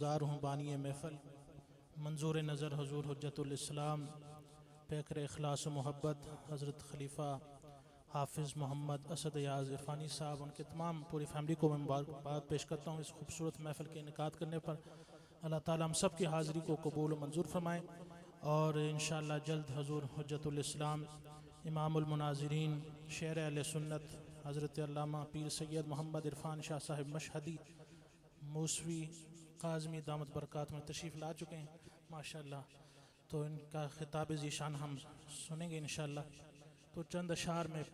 ज़ार हूँ बानी महफ़ल मंजूर नज़र हजूर हुज्जतुल इस्लाम पैकर इखलास मोहब्बत हज़रत खलीफ़ा हाफिज़ मोहम्मद असद याज़ इरफ़ानी साहब, उनके तमाम पूरी फैमिली को मैं मुबारकबाद पेश करता हूँ इस खूबसूरत महफ़िल के इनेकाद करने पर। अल्लाह ताला हम सब की हाज़िरी को कबूल मंजूर फरमाएँ और इंशाअल्लाह जल्द हजूर हुज्जतुल इस्लाम इमामुल मुनाज़िरीन शेर अहले सुन्नत हज़रत अल्लामा पीर सैयद मोहम्मद इरफ़ान शाह साहिब मशहदी मूसवी काज़मी दामत बरक़ात में तशरीफ़ ला चुके हैं माशाअल्लाह। तो इनका खिताब ज़ीशान हम सुनेंगे इंशाअल्लाह। तो चंद अशार में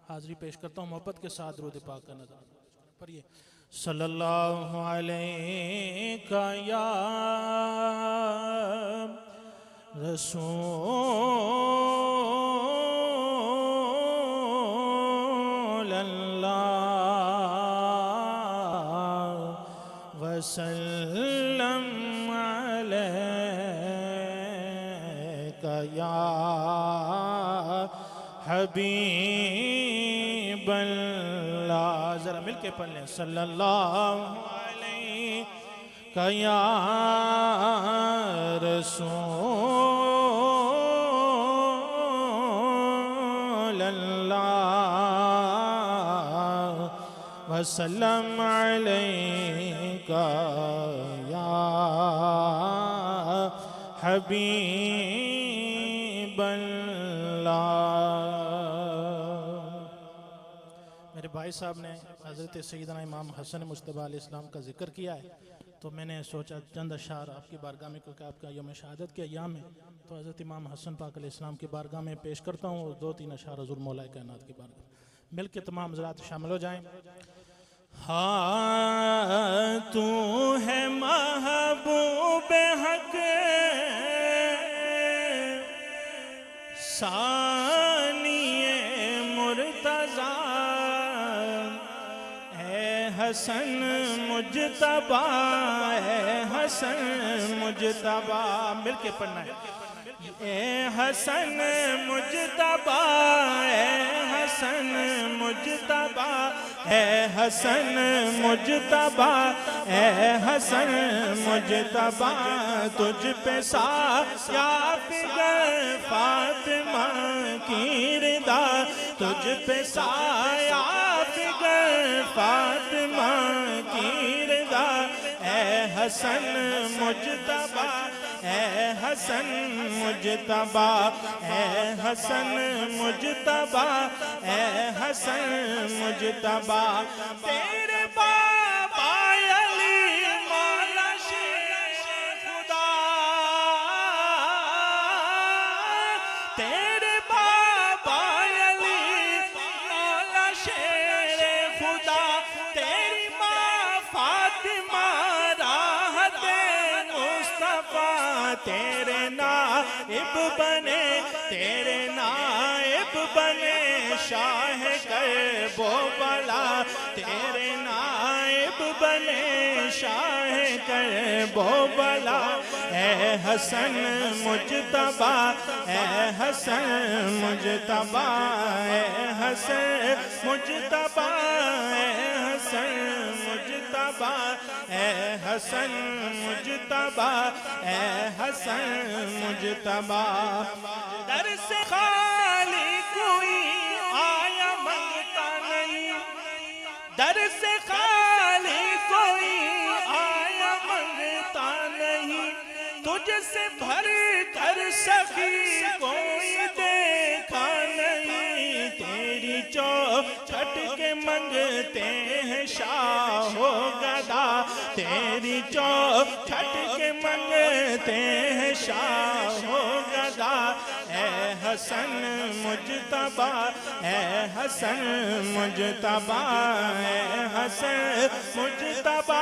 हाज़िरी पेश करता हूँ मोहब्बत के साथ दुरूद पाक का नज़र पढ़िए। सल्लल्लाहु अलैका या रसूल अल्लाह वसल्लम अलैका या हबीब अल्लाह। जरा मिलके पढ़ लें सल्लल्लाहु अलैका या रसूल अल्लाह वसल्लम अलैका या हबीब अल्लाह। मेरे भाई साहब ने हज़रत सैयदना इमाम हसन मुज्तबा अलैहिस्सलाम का जिक्र किया है, तो मैंने सोचा चंद अशार आपकी बारगाह में, क्योंकि आपका यौम शहादत के अय्याम है, तो हज़रत इमाम हसन पाक अलैहिस्सलाम की बारगाह में पेश करता हूँ और दो तीन अशार हुज़ूर मौला कायनात की बारगाह मिल के तमाम हज़रात शामिल हो जाएँ। हाँ तू है महबूब हक सानिए मुर्तज़ा हसन मुज्तबा हसन मुज्तबा मिल के पढ़ना है। ए हसन मुज्तबा हसन मुज्तबा हसन मुज्तबा हसन मुज्तबा तुझ पे साया फिगर फातिमा की रिदा तुझ पे साया फिगर फातिमा की रिदा हसन मुज्तबा हसन मुज्तबा हसन मुज्तबा हसन मुज्तबा तेरे बाबा अली मौला शेर खुदा तेरे बाबा अली मौला शेर खुदा तेरी माँ फातिमा राहते मुस्तफा तेरे नाइब बने तेरे नाइब बने शाह कर वो बला तेरे नाइब बने शाह कर वो बला हसन मुज्तबा हसन मुज्तबा हसन मुज्तबा हसन मुज्तबा हसन मुज्तबा हसन मुज्तबा दर से खाली कोई आया मंगता नहीं दर से खाली कोई आया मंगता नहीं तुझसे भर कर सखी कोई देखा नहीं तेरी चौखट के मंगते हैं शाहो गदा तेरी चौखट के मंगते हैं शाहो गदा हसन मुज्तबा हसन मुज्तबा हसन मुज्तबा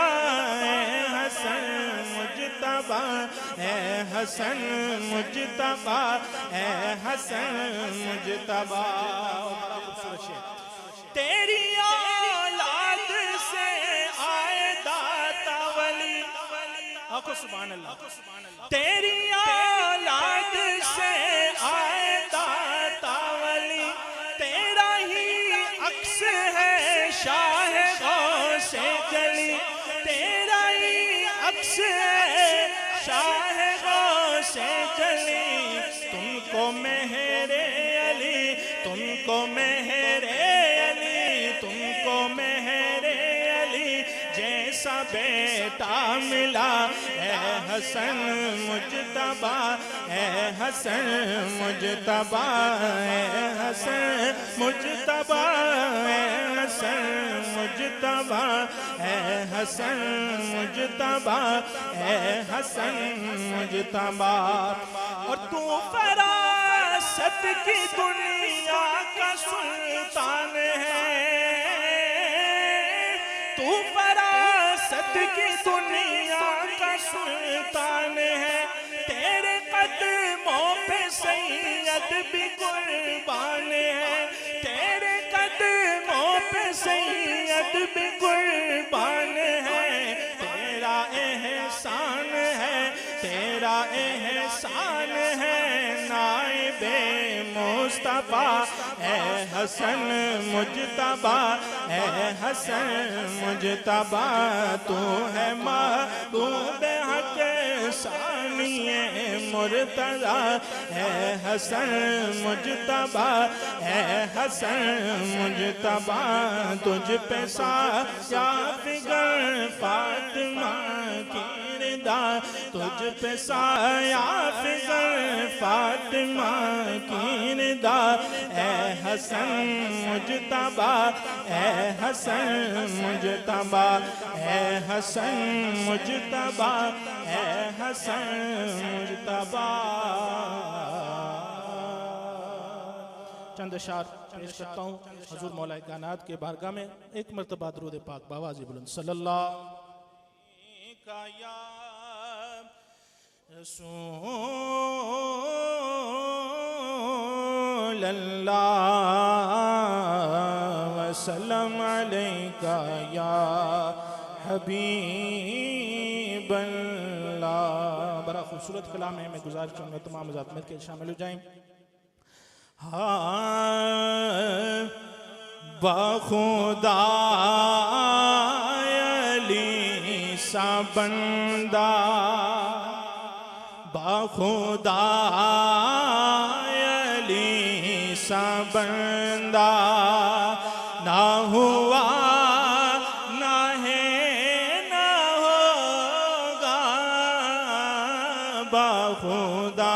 हसन मुज्तबा हसन मुज्तबा हसन मुज्तबा तेरी औलाद से आए दाता वली आखो सुभान अल्लाह तेरी औलाद से आए दाता वली तेरा ही अक्स है शाह गौसे जली तेरा ही अक्स है शाह गौसे जली, तुमको मेहरे अली, तुमको मेहरे अली, तुमको मेहरे अली जैसा बेटा मिला। ए हसन मुजतबा, ए हसन मुजतबा, ए हसन मुजतबा, ए हसन मुजतबा, ए हसन मुजतबा, ए हसन मुजतबा। और तू फरासत की दुनिया का सुल्तान है, तू फरासत की दुनिया का सुल्तान है। तेरे कदमों पे सैयद भी कुर्बान है, तेरे कदमों पे सैयद भी कुर्बान है। तेरा एहसान है, तेरा एहसान है नाइबे मुस्तफा। ए हसन मुजतबा, ए हसन मुजतबा, तू है महबूब हक सानिए मुर्तज़ा। ए हसन मुजतबा, ए हसन मुजतबा, तुझ पे साया फिगर फातिमा की रिदा, तुझ पे साया फिगर फातिमा की रिदा। ए हसन मुजतबा, ए हसन मुजतबा, ए हसन मुजतबा, ए हसन मुजतबा। चंद अशार पेश करता हूँ हुजूर मौलाए कायनात के बारगाह में। एक मरतबा दुरूद पाक बावाज़े बुलंद सल्लल्लाहु अलैहि या रसूल अल्लाह वसल्लम अलैका या हबीब अल्लाह। बड़ा खूबसूरत कलाम है, मैं गुजारिश करूँगा तमाम हज़रात में के शामिल हो जाएं। हाँ बखुदा अली सा बंदा, बखुदा अली सा बंदा ना हुआ ना है ना होगा। बखुदा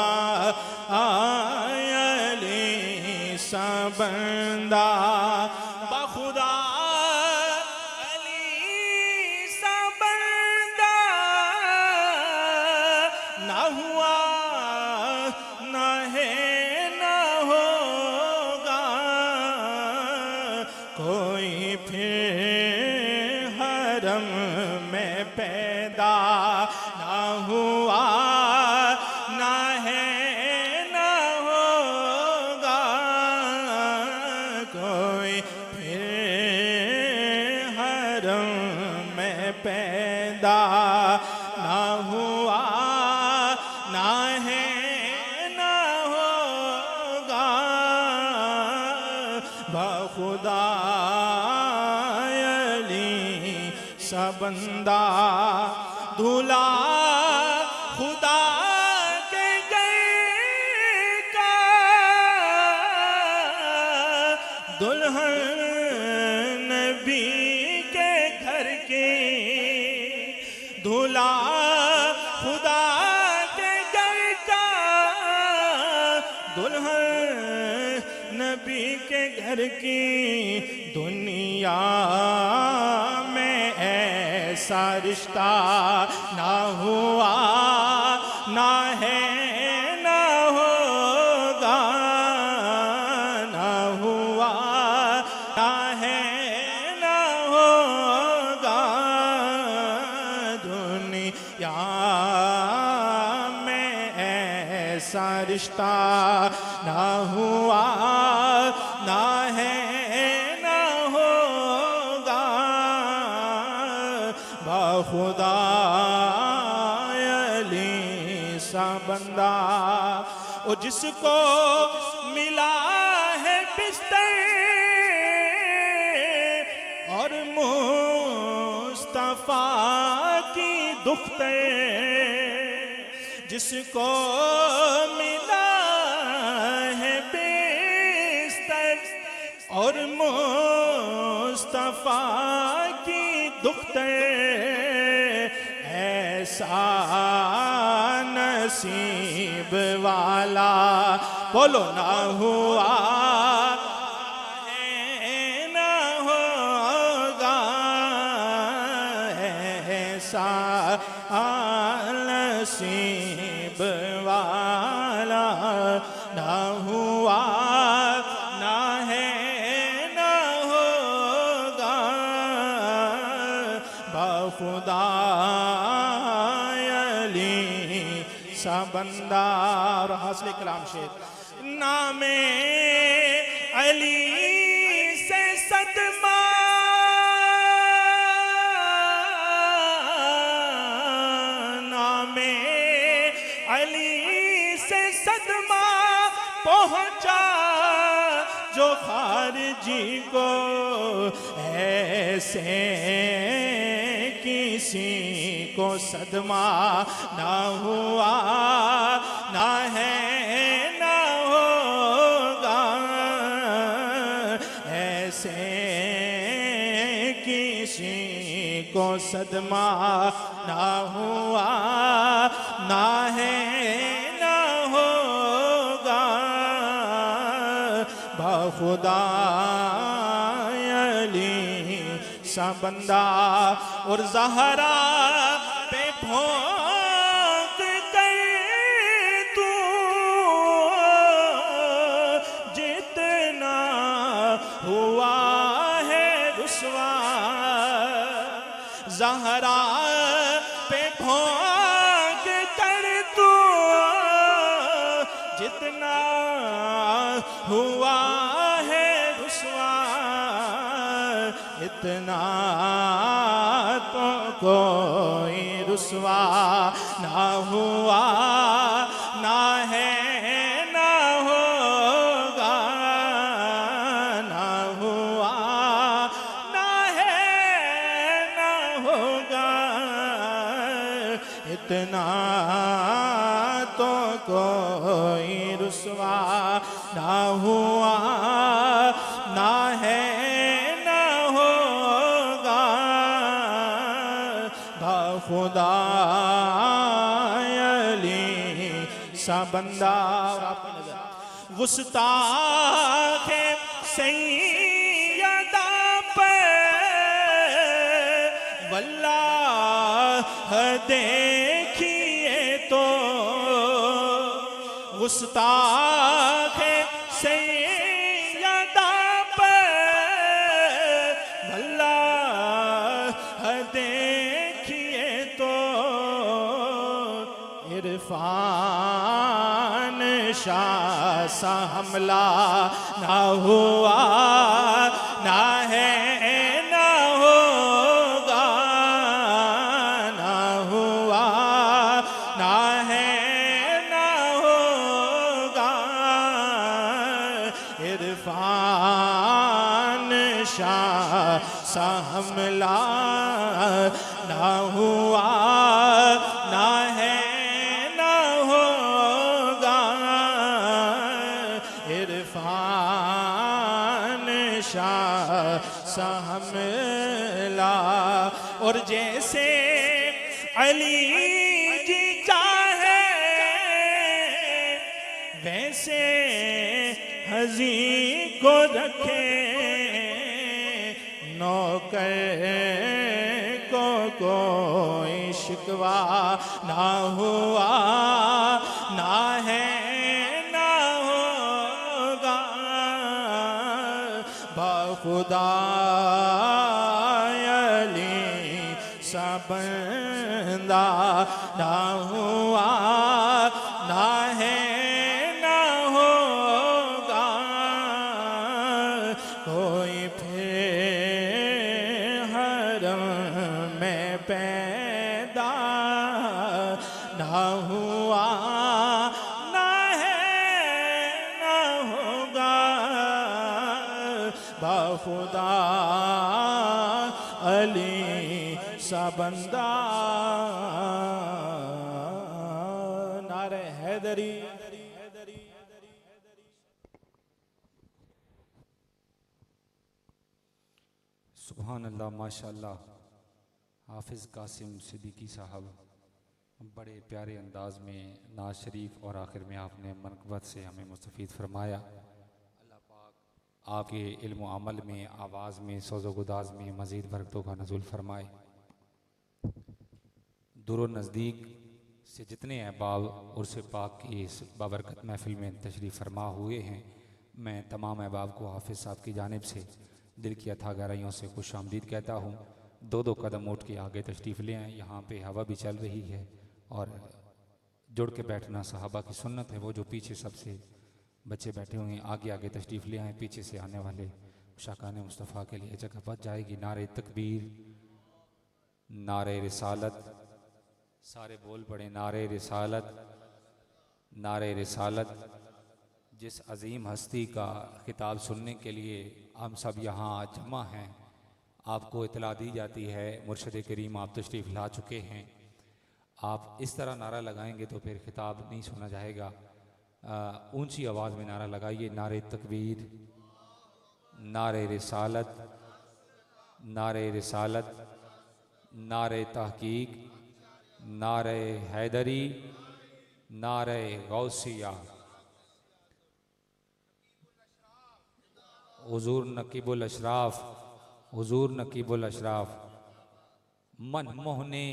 बंदा, बखुदा अली सा बंदा ना हुआ ना है ना होगा। कोई फिर हरम में पैदा ना हुआ ना है पैदा ना हुआ ना है ना होगा। बखुदा अली सा बंदा, दूल्हा खुदा के घर का, दुल्हन नबी के घर की। दूल्हा खुदा के घर का, दुल्हन नबी के घर की। दुनिया में ऐसा रिश्ता ना हुआ ना है ना होगा। ना हुआ ना है ना होगा। दुनिया में ऐसा रिश्ता ना हुआ ना है ना होगा। बखुदा अली सा बंदा, ओ जिसको मिला है बिस्तर और मुस्तफा की दुख्तर, जिसको मिला है बिस्तर और मुस्तफा की दुख्तर, ऐसा नसीब वाला बोलो ना हुआ नसीब वाला ना हुआ, ना है ना होगा, बाखुदा अली सा बंदा। और हासिल कलाम शेर, नामे अली से सदमा, अली से सदमा पहुंचा जो खारजी को, ऐसे किसी को सदमा ना हुआ, ना है ना होगा, ऐसे किसी को सदमा ना हुआ, ना है ना होगा, बाखुदा अली सा बंदा। और ज़हरा पे भोंक कर तू जितना हुआ है रुसवा, ज़हरा पे भोंक कर तू जितना हुआ है रुसवा, इतना तो कोई रुसवा ना हुआ, ना है ना होगा, ना हुआ ना है ना होगा, इतना तो कोई रुसवा ना हुआ, ना है ना होगा, बाखुदा अली सा बंदा। गुस्ताखे सैयदा पे वल्लाह देखिए तो, गुस्ताखे सैयदा पे वल्लाह देखिए तो, इरफान शाह सा हमला ना हुआ, ना है ना होगा, ना हुआ ना है ना होगा, इरफान शाह सा हमला ना हुआ, ना है ना होगा, इरफान शाह सा हमला। और जैसे अली जी चाहे वैसे हजी को रखे, नौकर को कोई शिकवा ना हुआ, ना है ना होगा, बाखुदा अली सा बंदा ना हुआ, ना है ना होगा, कोई फिर हरम में पैदा ना हुआ, ना है ना होगा, बाखुदा अली सा बंदा हैदरी। सुभान अल्लाह, माशाअल्लाह। हाफिज़ कासिम सिद्दीकी साहब बड़े प्यारे अंदाज में नाज शरीफ और आखिर में आपने मनक़बत से हमें मुस्तफ़ीद फरमाया। अल्लाह पाक आपके इल्म अमल में, आवाज़ में, सोज़ो गुदाज में मज़ीद बरकतों का नज़ुल फरमाए। दूर नज़दीक से जितने अहबाब उर्स पाक की इस बाबरकत महफिल में तशरीफ़ फरमा हुए हैं, मैं तमाम अहबाब को हाफिज़ साहब की जानिब से दिल की अथाह गहराइयों से खुश आमदीद कहता हूँ। दो दो कदम उठ के आगे तशरीफ़ ले आएँ। यहाँ पे हवा भी चल रही है और जुड़ के बैठना सहाबा की सुन्नत है। वो जो पीछे सबसे बच्चे बैठे हुए हैं, आगे आगे तशरीफ़ ले आएँ। पीछे से आने वाले शाकान मुस्तफ़ा के लिए जगह बच जाएगी। नारे तकबीर, नारे रिसालत, सारे बोल पड़े नारे रिसालत, नारे रिसालत। जिस अजीम हस्ती का खिताब सुनने के लिए हम सब यहाँ जमा हैं, आपको इतला दी जाती है मुर्शिद करीम आप तशरीफ़ ला चुके हैं। आप इस तरह नारा लगाएंगे तो फिर खिताब नहीं सुना जाएगा। ऊंची आवाज़ में नारा लगाइए, नारे तकबीर, नारे रिसालत, नारे रिसालत, नारे तहकीक, नारे हैदरी, नारे गौसिया। हुजूर नकीबुल अशराफ, हुजूर नकीबुल अशराफ। मन मोहने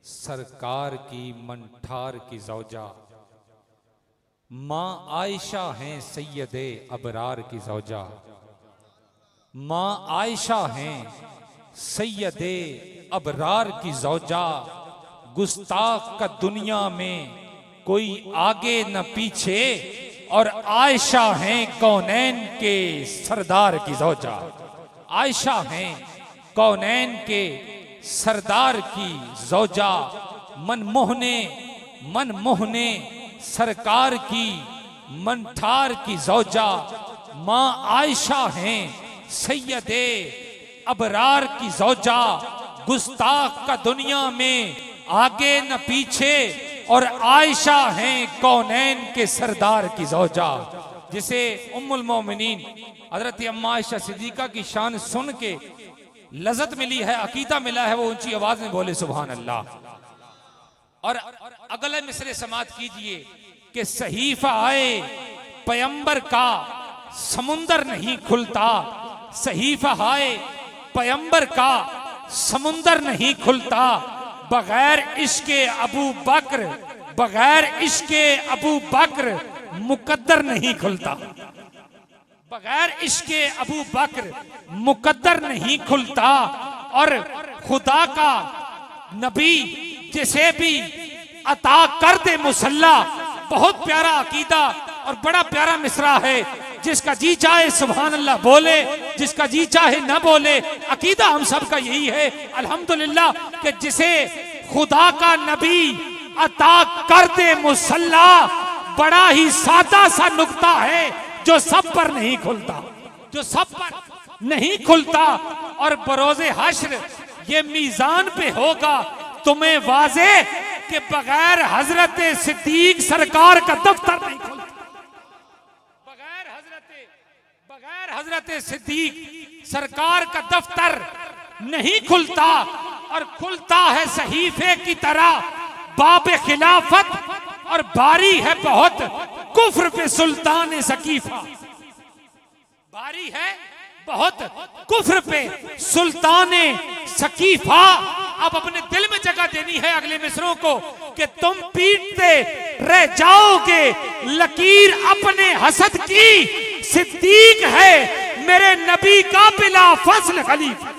सरकार की मनठार की ज़ौजा, माँ आयशा हैं सैयदे अबरार की ज़ौजा। माँ आयशा हैं सैयदे अबरार की ज़ौजा। गुस्ताख का दुनिया में कोई आगे न पीछे, और आयशा हैं कौनैन के सरदार की ज़ौजा। आयशा हैं कौनैन के सरदार की ज़ौजा। मन मोहने सरकार की मनठार की ज़ौजा। माँ आयशा हैं सैयदे अबरार की ज़ौजा। गुस्ताख का दुनिया में आगे न पीछे, और आयशा हैं कौनैन के सरदार की ज़ौजा। जिसे उम्मुल मोमिनीन हज़रत अम्मा आयशा सिद्दीक़ा की शान सुन के लज़्ज़त मिली है, अकीदा मिला है, वो ऊंची आवाज में बोले सुभान अल्लाह। और अगले मिसरे समात कीजिए कि सहीफा आए पैगंबर का समुंदर नहीं खुलता। सहीफा आए पैगंबर का समुंदर नहीं खुलता। बगैर इश्के अबू बकर, बगैर इश्के अबू बकर मुकद्दर नहीं खुलता। बगैर इश्के अबू बकर मुकद्दर नहीं खुलता। और खुदा का नबी जिसे भी अता कर दे मुसल्ला, बहुत प्यारा अकीदा और बड़ा प्यारा मिसरा है। जिसका जी चाहे सुभान अल्लाह बोले, जिसका जी चाहे ना बोले। अकीदा हम सब का यही है अल्हम्दुलिल्लाह कि जिसे खुदा का नबी अता कर दे मुसल्ला, बड़ा ही सादा सा नुक्ता है जो सब पर नहीं खुलता, जो सब पर नहीं खुलता। और बरोज़े हश्र ये मीज़ान पे होगा तुम्हें वाज़े कि बगैर हजरत सिद्दीक सरकार का दफ्तर नहीं खुलता। बगैर हजरत सिद्दीक सरकार का दफ्तर नहीं खुलता। और खुलता है सहीफे की तरह बाबे खिलाफत, और बारी है बहुत कुफ्र पे सुल्तान सकीफा। बारी है बहुत कुफ्र पे सुल्तान सकीफा। अब अपने दिल में जगह देनी है अगले मिसरों को कि तुम पीटते रह जाओगे लकीर अपने हसद की। सिद्दीक है मेरे नबी का बिला फसल खलीफा।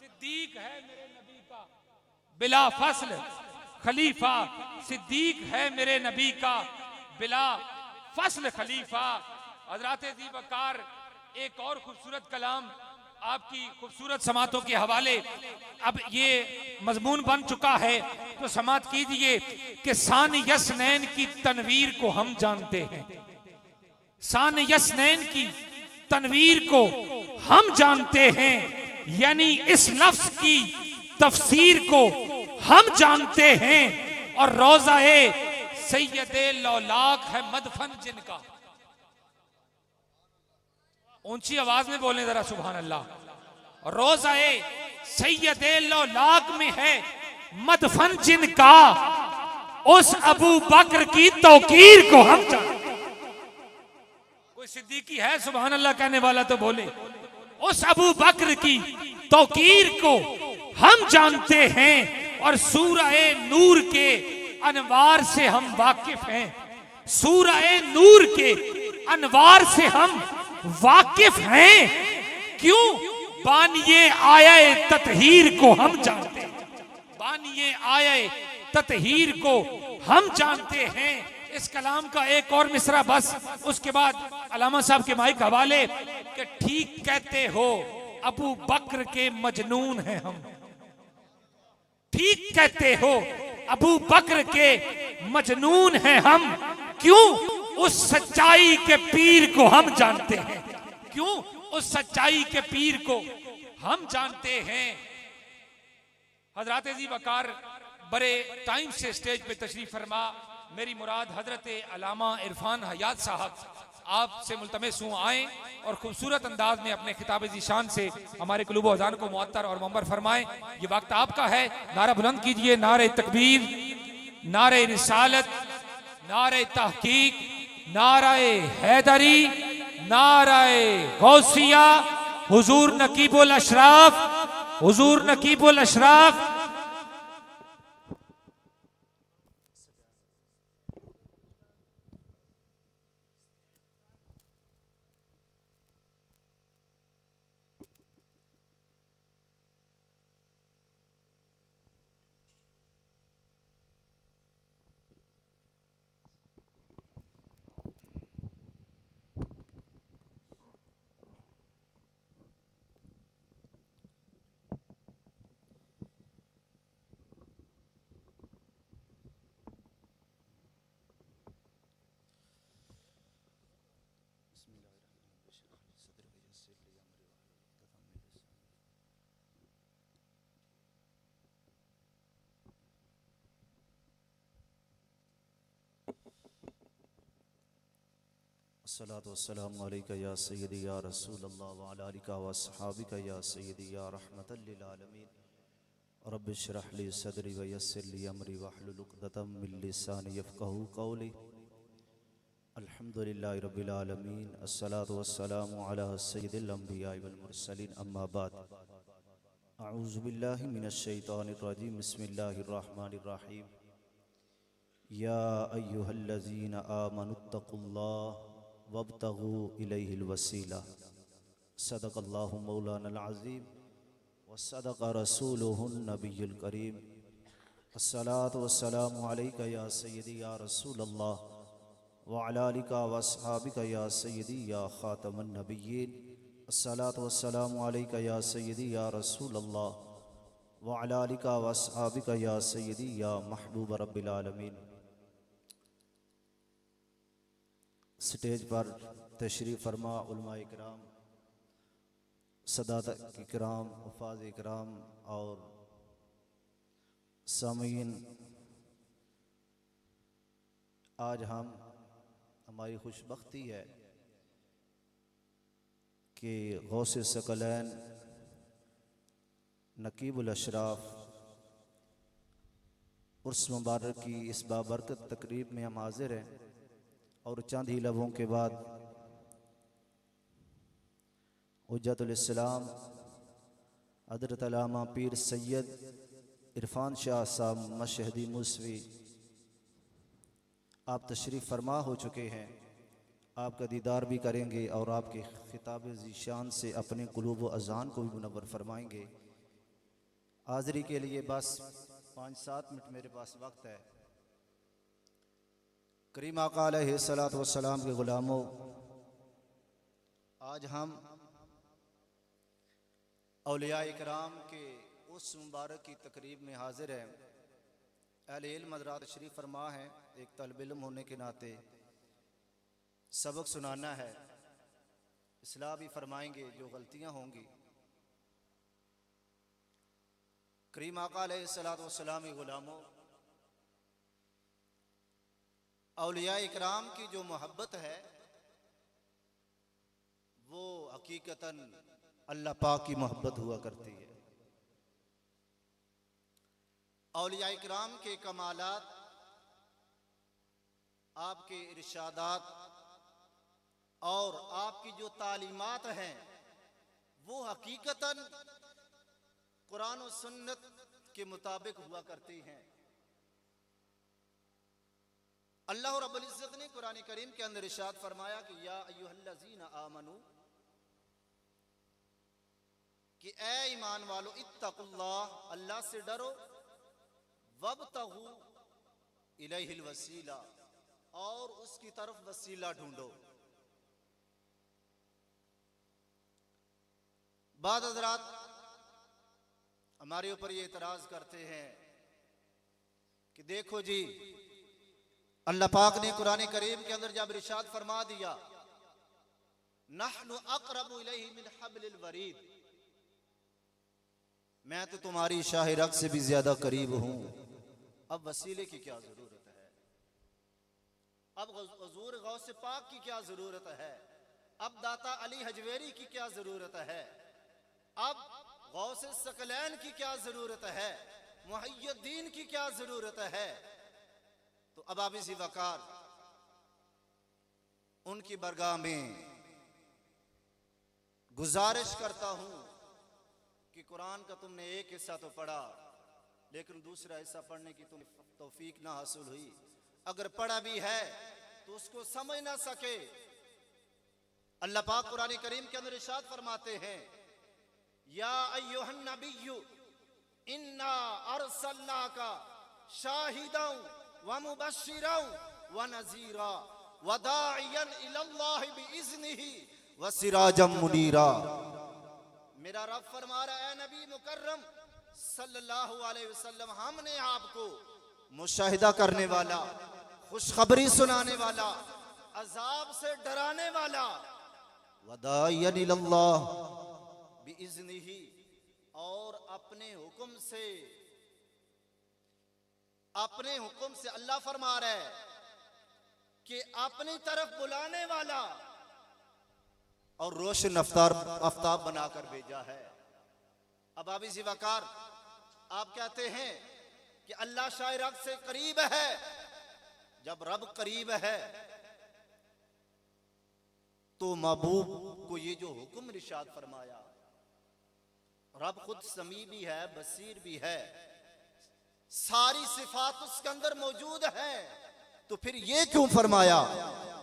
सिद्दीक है मेरे नबी का बिला फसल खलीफा। सिद्दीक है मेरे नबी का बिला फसल खलीफा। हज़रात ज़ी वक़ार एक और खूबसूरत कलाम आपकी खूबसूरत समातों के हवाले अब ये मजमून बन चुका है, तो समात कीजिए कि शान यसनैन की तनवीर को हम जानते हैं। शान यसनैन की तनवीर को हम जानते हैं, यानी इस लफ्ज की तफसीर को हम जानते हैं। और रोज़ाए सैयदे लौलाक है मदफन जिनका। ऊंची आवाज में बोलें जरा सुभान अल्लाह। रोज़ाए सैयदे लौलाक में है मदफन जिनका, उस अबू बकर की तौकीर को हम जानते हैं। कोई सिद्दीकी है सुभान अल्लाह कहने वाला तो बोले। उस अबू बकर की तौकीर को हम जानते हैं और सूरह नूर के अनवार से हम वाकिफ हैं। सूरह नूर के अनवार से हम वाकिफ हैं। क्यों? बानिए आया ततहीर को हम जानते हैं। बानिए आया ततहीर को हम जानते हैं। इस कलाम का एक और मिसरा बस, उसके बाद अलामा साहब के माइक हवाले कि ठीक कहते हो अबू बकर के मजनून हैं हम। ठीक कहते हो अबू बकर के मजनून हैं हम। क्यों? उस सच्चाई के पीर को हम जानते हैं। क्यों? उस सच्चाई के पीर को हम जानते हैं। हजरत जी वकार बड़े टाइम से स्टेज पे तशरीफ फरमा। मेरी मुराद हजरत अलामा इरफान हयात साहब आपसे मुल्तमस हूँ आए और खूबसूरत अंदाज में अपने खिताब ज़ीशान से हमारे कुलूब अज़ान को मुअत्तर और मुअम्बर फरमाएं। ये वक्त आपका है। नारा बुलंद कीजिए, नारे तकबीर, नारे रिसालत, नारे तहकीक, नारे हैदरी, नारे गौसिया, हुजूर नकीबुल अशराफ, हुजूर नकीबुल अशराफ। अस्सलातु वस्सलामु अलैका या सय्यदी या रसूलल्लाह व अला आलिका व अस्हाबिका या सय्यदी या रहमतल लिल आलमीन। रब्बि इश्रह ली सदरी व यस्सिर ली अमरी वहलुल उक़दतम मिन लिसानी यफ़क़हू क़ौली। अल्हम्दुलिल्लाहि रब्बिल आलमीन। अस्सलातु वस्सलामु अला सय्यिदिल अंबिया'i वल मुरसलीन। अम्मा बाद। अऊज़ु बिल्लाहि मिनश शैतानिर रजीम। बिस्मिल्लाहिर रहमानिर रहीम। या अय्युहल्लज़ीना आमनुत्तक़ुल्लाह वब्तगू इलैहिल वसीला। सदक़ल्लाहु मौलानल अज़ीम व सदक़ रसूलुहुन नबियुल करीम। अस्सलातु वस्सलामु अलैका या सय्यदी या रसूलल्लाह व अला आलिका व अस्हाबिका या सय्यदी या ख़ातमन नबिय्यीन। अस्सलातु वस्सलामु अलैका या सय्यदी या रसूलल्लाह व अला आलिका व अस्हाबिका या सय्यदी या महबूब रब्बिल आलमीन। स्टेज पर तशरीफ़ फरमा उलमा इकराम, सदात इकराम, उफ़ाज़ इकराम और सामीन, आज हमारी खुशबख्ती है कि गौसे सकलैन नकीबुल अशराफ उर्स मुबारक की इस बाबरकत तकरीब में हम हाजिर हैं और चंद ही लम्हों के बाद हुज्जतुल इस्लाम हज़रत अल्लामा पीर सैयद इरफान शाह साहब मशहदी मूसवी आप तशरीफ़ फरमा हो चुके हैं। आपका दीदार भी करेंगे और आपके खिताब ज़ीशान से अपने कुलूब व अज़ान को भी मुनव्वर फरमाएंगे। हाज़री के लिए बस 5-7 मिनट मेरे पास वक्त है। करीम आका अलैहिस्सलातु वस्सलाम के ग़ुलामों, आज हम औलिया इकराम के उस मुबारक की तकरीब में हाजिर हैं। अहले इल्म हज़रात तशरीफ़ फरमा है। एक तलब इल्म होने के नाते सबक सुनाना है, इस्लाह भी फरमाएंगे जो गलतियाँ होंगी। करीम आका अलैहिस्सलातु वस्सलाम के ग़ुलामों, औलिया इकराम की जो मोहब्बत है वो हकीकतन अल्लाह पाक की मोहब्बत हुआ करती है। औलिया इकराम के कमालात, आपके इरशादात और आपकी जो तालीमात हैं वो हकीकतन कुरान और सुन्नत के मुताबिक हुआ करती हैं। अल्लाह रब्बुल इज्जत ने कुरान करीम के अंदर इरशाद फरमाया कि या अय्युहल्लज़ीना आमनू, कि ए ईमान वालो, इत्तकुल्लाह, अल्लाह से डरो, वब्तगू इलैहिल वसीला, और उसकी तरफ वसीला ढूंढो। बाद हज़रात हमारे ऊपर ये इतराज करते हैं कि देखो जी, अल्लाह पाक ने कुरान करीम के अंदर जब इरशाद फरमा दिया नहनु अक़रबु इलैहि मिन हब्लिल वरीद, मैं तो तुम्हारी शाह रग से भी ज्यादा करीब हूं, अब वसीले की क्या जरूरत है? अब हुजूर गौस पाक की क्या जरूरत है? अब दाता अली हजवेरी की क्या जरूरत है? अब गौस सकलैन की क्या जरूरत है? मुहय्यद्दीन की क्या जरूरत है? तो अब आप इसी वकार उनकी बरगाह में गुजारिश करता हूं कि कुरान का तुमने एक हिस्सा तो पढ़ा, लेकिन दूसरा हिस्सा पढ़ने की तुम्हें तौफीक ना हासिल हुई। अगर पढ़ा भी है तो उसको समझ ना सके। अल्लाह पाक कुरान करीम के अंदर इरशाद फरमाते हैं, या अय्युहन नबिय्यु इन्ना अरसलनाका शाहिदन व मुबश्शिरन व नज़ीरा व दाइयन इलल्लाहि बिइज़्निही व सिराजम मुनीरा। मेरा रब फरमा रहा है, नबी मुकर्रम सल्लल्लाहु अलैहि वसल्लम, हमने आपको मुशाहिदा करने वाला, खुशखबरी सुनाने वाला, अजाब से डराने वाला, वदायन इलल्लाह बिइज़्निही, और अपने हुक्म से अल्लाह फरमा रहा है कि अपनी तरफ बुलाने वाला और रोशन आफ्ताब बनाकर भेजा है। अब आप इसी वकार आप कहते हैं कि अल्लाह शाह रब से करीब है। जब रब करीब है तो महबूब को ये जो हुक्म इरशाद फरमाया, रब खुद समी भी है, बसीर भी है, सारी सिफात उसके अंदर मौजूद है, तो फिर ये क्यों फरमाया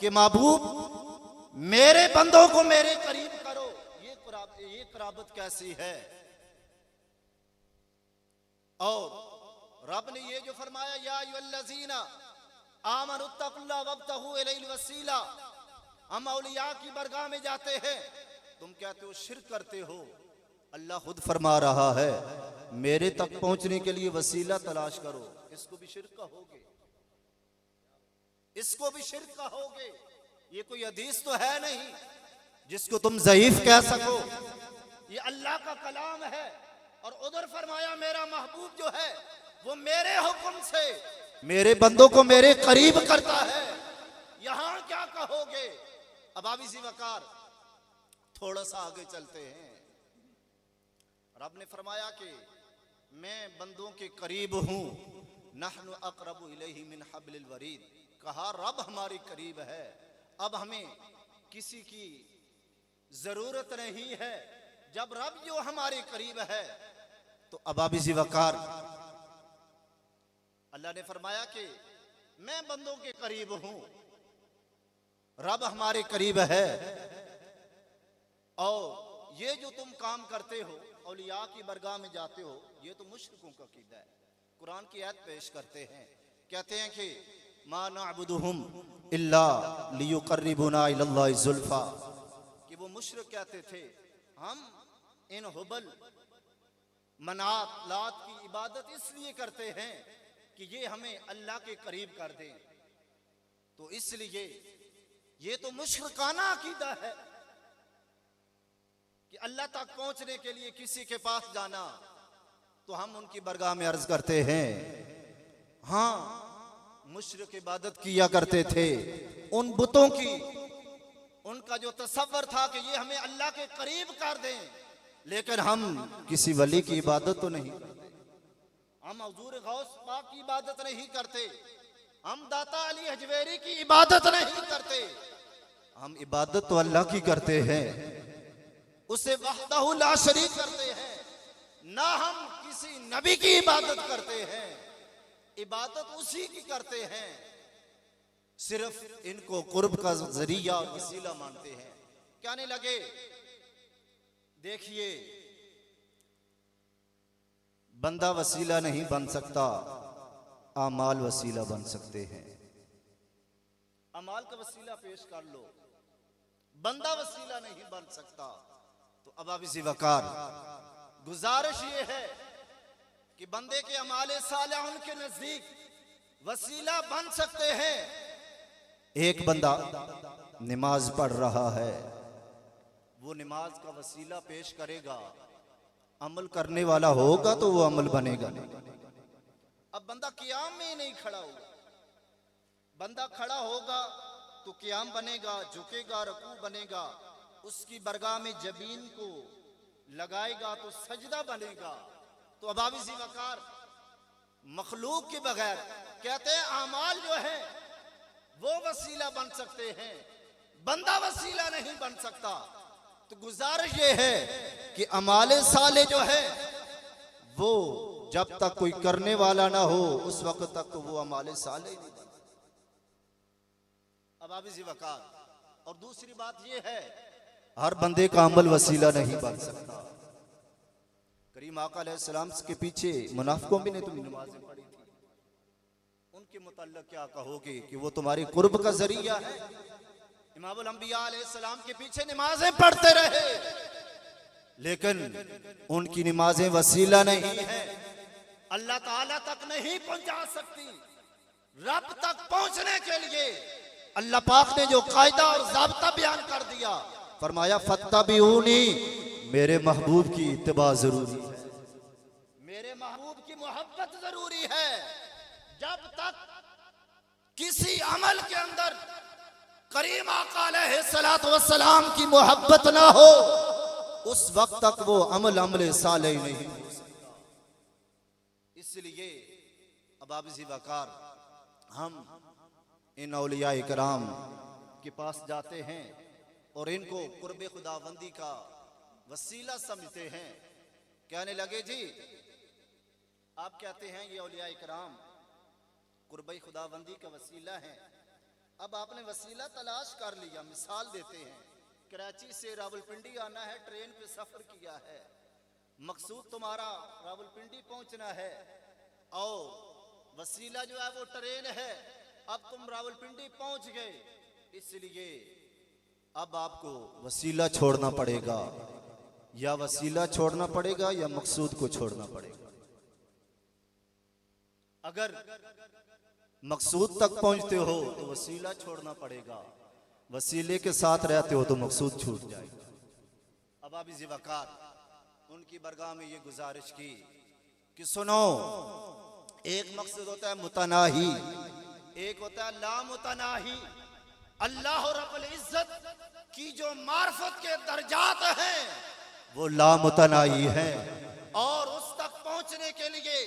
कि महबूब मेरे बंदों को मेरे करीब करो? ये कराबत कैसी है? और रब ने ये जो फरमाया, या अय्युहल्लज़ीना आमनुत्तकुल्लाह वब्तगू इलैहिल वसीला, हम औलिया की बरगाह में जाते हैं, तुम कहते हो शिर्क करते हो। अल्लाह खुद फरमा रहा है, मेरे तक पहुंचने के लिए वसीला तलाश करो। इसको भी शिर्क कहोगे? इसको भी शिर्क कहोगे? ये कोई हदीस तो है नहीं जिसको तुम ज़ईफ कह सको। ये अल्लाह का कलाम है। और उधर फरमाया, मेरा महबूब जो है वो मेरे हुक्म से मेरे बंदों को मेरे करीब करता है। यहां क्या कहोगे? अब आप इसी वकार थोड़ा सा आगे चलते हैं। रब ने फरमाया कि मैं बंदों के करीब हूं, नहनु अक़रबु इलैहि मिन हब्लिल वरीद। कहा रब हमारे करीब है, अब हमें किसी की जरूरत नहीं है। जब रब जो हमारे करीब है तो अब आप इसी वकार अल्लाह ने फरमाया कि मैं बंदों के करीब हूं, रब हमारे करीब है। और ये जो तुम काम करते हो, औलिया की बरगाह में जाते हो, ये तो मुश्रिकों का कीदा है। कुरान की आयत पेश करते हैं, कहते हैं कि मा नअबुदुहुम इल्ला लियुकर्रिबुना इलल्लाहि ज़ुल्फा, कि वो मुशरिक कहते थे हम इन हुबल मनात लात की इबादत इसलिए करते हैं कि ये हमें अल्लाह के करीब कर दें। तो इसलिए ये तो मुशरिकाना अकीदा है कि अल्लाह तक पहुंचने के लिए किसी के पास जाना। तो हम उनकी बरगाह में अर्ज करते हैं, हाँ मुशरिक इबादत किया करते थे उन बुतों की। उनका जो तसव्वुर था कि ये हमें अल्लाह के करीब कर दें, लेकिन हम किसी वली की इबादत तो नहीं करते, हम हुजूर गौस पाक की इबादत नहीं करते, हम दाता अली हजवेरी की इबादत नहीं करते, हम इबादत तो अल्लाह की करते हैं, उसे वहदहु ला शरीक करते हैं। ना हम किसी नबी की इबादत करते हैं, इबादत उसी की करते हैं, सिर्फ इनको कुर्ब का जरिया और वसीला मानते हैं। कहने लगे देखिए बंदा वसीला नहीं बन सकता, आमाल वसीला बन सकते हैं। अमाल का वसीला पेश कर लो, बंदा वसीला नहीं बन सकता। तो अब आप इसी वकार गुजारिश ये है कि बंदे के अमाले साले उनके नजदीक वसीला बन सकते हैं। एक बंदा नमाज पढ़ रहा है, वो नमाज का वसीला पेश करेगा, अमल करने वाला होगा तो वो अमल बनेगा नहीं। अब बंदा क़ियाम में ही नहीं खड़ा होगा, बंदा खड़ा होगा तो क़ियाम बनेगा, झुकेगा रुकू बनेगा, उसकी बरगाह में जबीन को लगाएगा तो सजदा बनेगा। तो अब इसी वकार मखलूक के बगैर कहते हैं अमाल जो है वो वसीला बन सकते हैं, बंदा वसीला नहीं बन सकता। तो गुजारिश ये है कि अमाले साले जो है वो जब तक कोई करने वाला ना हो उस वक्त तक तो वो अमाले साले नहीं बनता। अब आप इसी वकार और दूसरी बात ये है हर बंदे का अमल वसीला नहीं बन सकता। करीम आका अलैहिस्सलाम के पीछे मुनाफिकों भी ने तो नमाजें पढ़ी थी, उनके मुतल्लिक क्या कहोगे कि वो तुम्हारी कुर्ब का जरिया है। इमामुल अंबिया अलैहिस्सलाम के पीछे नमाजें पढ़ते रहे, लेकिन उनकी नमाजें वसीला नहीं है, अल्लाह ताला तक नहीं पहुंचा सकती। रब तक पहुंचने के लिए अल्लाह पाक ने जो कायदा और ज़ाब्ता बयान कर दिया, फरमाया फत्तबिऊनी, मेरे महबूब की इत्तिबा जरूरी है, मेरे महबूब की मोहब्बत जरूरी है। जब तक किसी अमल के अंदर करीम आका अलैहिस्सलातु वस्सलाम की मोहब्बत ना हो उस वक्त तक वो अमल अमले साले नहीं हो सकता। इसलिए अब आप इसी वकार हम इन औलिया इकराम के पास जाते हैं और इनको कुर्बे खुदाबंदी का वसीला समझते हैं। कहने लगे जी आप कहते हैं ये औलिया इकराम कुर्बे खुदाबंदी का वसीला है, अब आपने वसीला तलाश कर लिया। मिसाल देते हैं, कराची से रावलपिंडी आना है, ट्रेन पे सफर किया है, मकसूद तुम्हारा रावलपिंडी पहुंचना है और वसीला जो है वो ट्रेन है। अब तुम रावलपिंडी पहुंच गए, इसलिए अब आपको वसीला छोड़ना पड़ेगा, या वसीला छोड़ना पड़ेगा या मकसूद को छोड़ना पड़ेगा। अगर मकसूद तक पहुंचते हो तो वसीला छोड़ना पड़ेगा, वसीले के साथ रहते हो तो मकसूद छूट जाएगा। अब आप इसी वक़्त उनकी बरगाह में ये गुजारिश की कि सुनो, एक मकसद होता है मुतनाही, एक होता है ला मुतनाही। अल्लाह रब्बुल इज्जत की जो मार्फत के दर्जात हैं वो ला मुतनाही है, और उस तक पहुंचने के लिए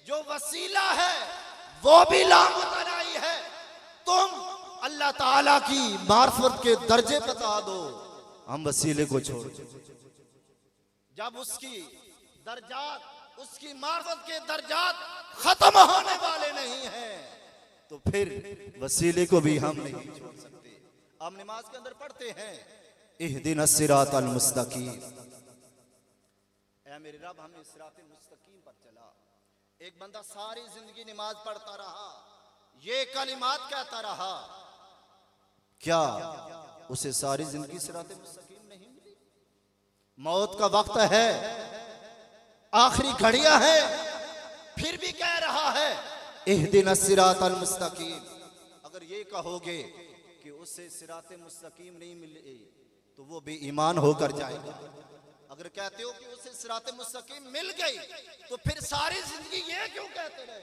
जो वसीला है वो भी ला मुतनाही है। तुम अल्लाह ताला की मार्फत के दर्जे बता दो, हम वसीले को छोड़ दो। जब उसकी दर्जात, उसकी मार्फत के दर्जात खत्म होने वाले नहीं हैं तो फिर वसीले को भी हम नहीं छोड़ सकते। हम नमाज के अंदर पढ़ते हैं इहदिनस सिरातल मुस्तकीम, ऐ मेरे रब हमें सिरात मुस्तकीम पर चला। एक बंदा सारी जिंदगी नमाज पढ़ता रहा, ये कलिमात कहता रहा, क्या उसे सारी जिंदगी सिरात मुस्तकीम नहीं मिली? मौत का वक्त है, आखिरी घड़ियां हैं, फिर भी कह रहा है इहदिनस सिरातल मुस्तकीम। अगर ये कहोगे कि उससे सिरात मुस्तकीम नहीं मिली तो वो बेईमान होकर जाएगा। अगर कहते हो कि उसे सिरात मुस्तकीम मिल गई तो फिर सारी जिंदगी ये क्यों कहते रहे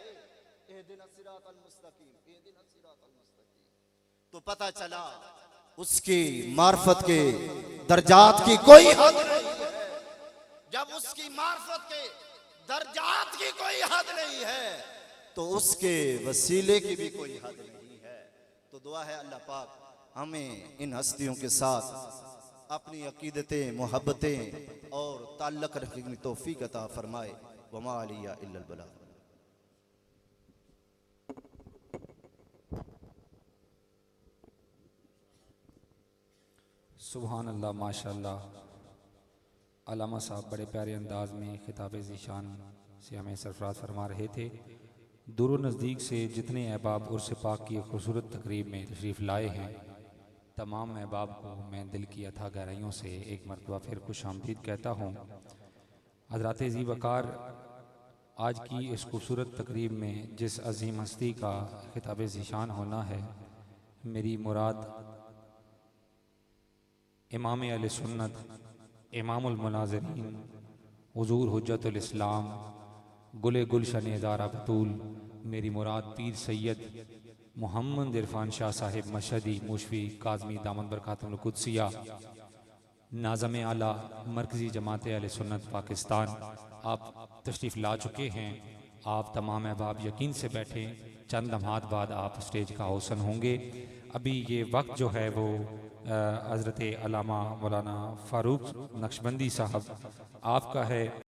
तो पता चला उसकी मार्फत के दर्जात की कोई हद नहीं है। जब उसकी मार्फत के दर्जात की कोई हद नहीं है तो उसके वसीले की भी कोई हद नहीं है। तो दुआ है अल्लाह पाक हमें इन हस्तियों के साथ अपनी अकीदतें, मोहब्बतें और ताल्लुक़ रखने की तौफीक अता फरमाए। वमा अलिया इल्लल बलाग। सुभान अल्लाह, माशाअल्लाह। अल्लामा साहब बड़े प्यारे अंदाज में खिताब ज़ीशान से हमें सरफराज फरमा रहे थे। दूर नज़दीक से जितने अहबाब उर्स पाक की खूबसूरत तकरीब में तशरीफ़ लाए हैं, तमाम अहबाब को मैं दिल की अथाह गहराइयों से एक मरतबा फिर खुश आमदीद कहता हूँ। हज़रात ज़ी वक़ार, आज की इस खूबसूरत तकरीब में जिस अजीम हस्ती का खिताब ज़ीशान होना है, मेरी मुराद इमाम अहले सुन्नत, इमामुल मुनाज़िरीन, हुज़ूर हुज्जतुल इस्लाम, गुले गुलशन इदारा बतूल, मेरी मुराद पीर सैयद मोहम्मद इरफान शाह साहिब मशहदी मुशफ़ी काज़मी दामन बरकातुहुल कुद्सिया, नाज़म आला मरकज़ी जमात अहले सुन्नत पाकिस्तान, आप तशरीफ़ ला चुके हैं। आप तमाम अहबाब यकीन से बैठें, चंद लम्हात बाद आप स्टेज का हौसन होंगे। अभी ये वक्त जो है वो हज़रत अल्लामा मौलाना फ़ारूक नक्शबंदी साहब आपका है।